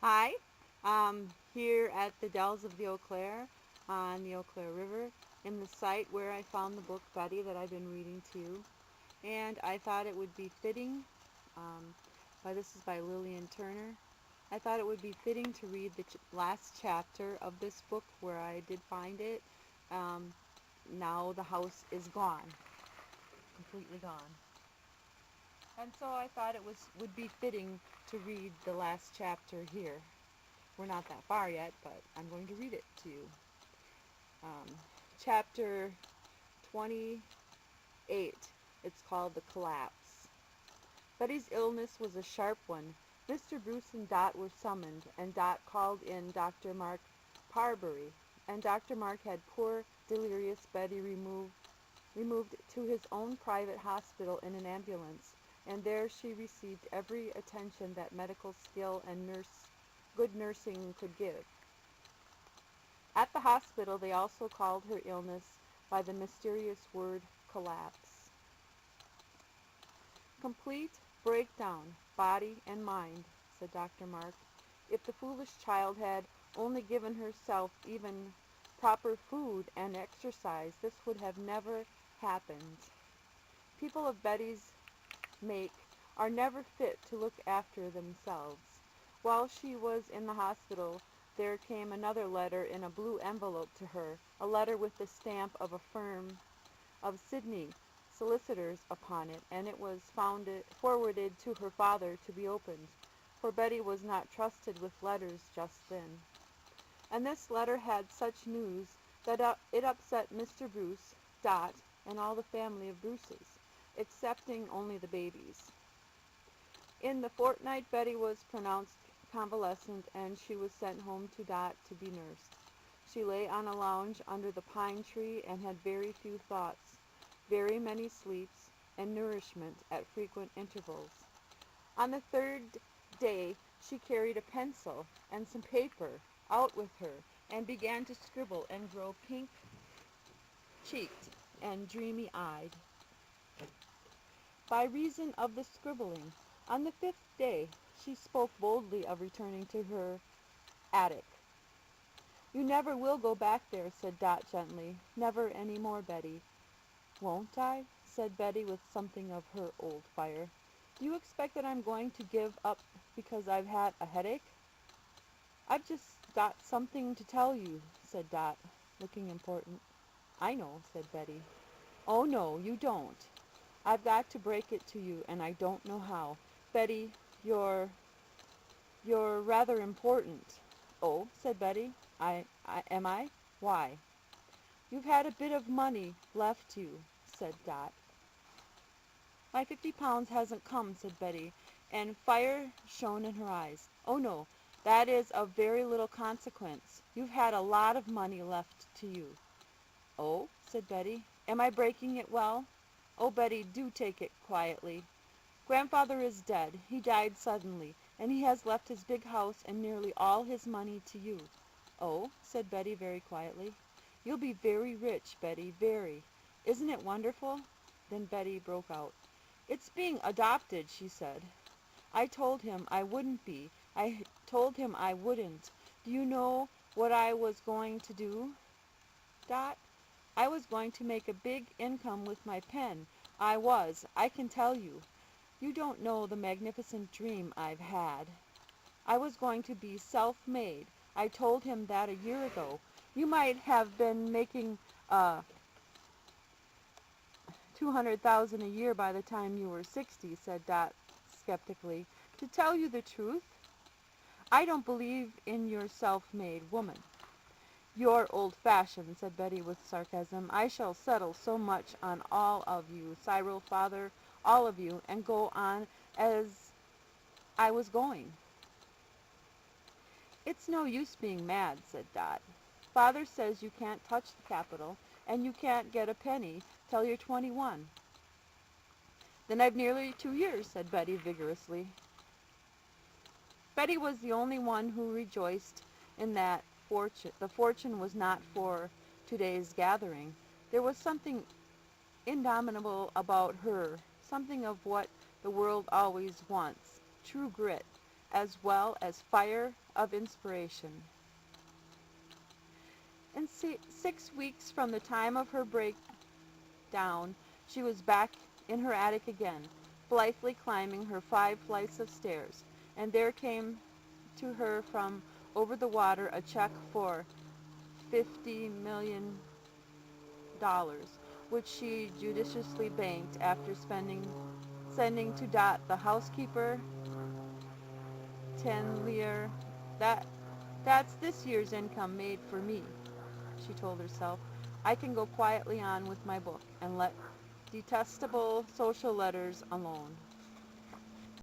Hi, here at the Dells of the Eau Claire on the Eau Claire River in the site where I found the book Betty that I've been reading to. And I thought it would be fitting, this is by Lilian Turner. I thought it would be fitting to read the last chapter of this book where I did find it. Um, Now the house is gone, completely gone. And so I thought it would be fitting to read the last chapter here. We're not that far yet, but I'm going to read it to you. Um, Chapter 28. It's called The Collapse. Betty's illness was a sharp one. Mr. Bruce and Dot were summoned, and Dot called in Dr. Mark Parbury, and Dr. Mark had poor, delirious Betty removed to his own private hospital in an ambulance, and there she received every attention that medical skill and good nursing could give. At the hospital they also called her illness by the mysterious word collapse. Complete breakdown, body and mind, said Dr. Mark. If the foolish child had only given herself even proper food and exercise, this would have never happened. People of Betty's make are never fit to look after themselves. While she was in the hospital, there came another letter in a blue envelope to her, a letter with the stamp of a firm of Sydney solicitors upon it, and it was forwarded to her father to be opened, for Betty was not trusted with letters just then. And this letter had such news that it upset Mr. Bruce, Dot, and all the family of Bruces, excepting only the babies. In the fortnight Betty was pronounced convalescent, and she was sent home to Dot to be nursed. She lay on a lounge under the pine tree and had very few thoughts, very many sleeps, and nourishment at frequent intervals. On the third day she carried a pencil and some paper out with her, and began to scribble and grow pink-cheeked and dreamy-eyed by reason of the scribbling. On the fifth day she spoke boldly of returning to her attic. "You never will go back there," said Dot gently. "Never any more, Betty." "Won't I?" said Betty with something of her old fire. "Do you expect that I'm going to give up because I've had a headache?" "I've just got something to tell you," said Dot, looking important. "I know," said Betty. "Oh, no, you don't. I've got to break it to you, and I don't know how. Betty, you're rather important." "Oh," said Betty. Am I? Why?" "You've had a bit of money left you," said Dot. "My £50 hasn't come," said Betty, and fire shone in her eyes. "Oh, no, that is of very little consequence. You've had a lot of money left to you." "Oh," said Betty. "Am I breaking it well?" "Oh, Betty, do take it quietly. Grandfather is dead. He died suddenly, and he has left his big house and nearly all his money to you." "Oh," said Betty very quietly. "You'll be very rich, Betty, very. Isn't it wonderful?" Then Betty broke out. "It's being adopted," she said. "I told him I wouldn't be. I told him I wouldn't. Do you know what I was going to do, Dot? I was going to make a big income with my pen. I was, I can tell you. You don't know the magnificent dream I've had. I was going to be self-made. I told him that a year ago. You might have been making 200,000 a year by the time you were 60, said Dot skeptically. "To tell you the truth, I don't believe in your self-made woman." "You're old-fashioned," said Betty with sarcasm. "I shall settle so much on all of you, iCheryl, father, all of you, and go on as I was going." "It's no use being mad," said Dot. "Father says you can't touch the capital, and you can't get a penny till you're 21. "Then I've nearly 2 years," said Betty vigorously. Betty was the only one who rejoiced in that fortune. The fortune was not for today's gathering. There was something indomitable about her, something of what the world always wants, true grit. as well as fire of inspiration. In 6 weeks from the time of her breakdown, she was back in her attic again, blithely climbing her 5 flights of stairs, and there came to her from over the water a check for $50 million, which she judiciously banked after sending to Dot, the housekeeper, 10 lire. That's this year's income made for me, she told herself. I can go quietly on with my book and let detestable social letters alone.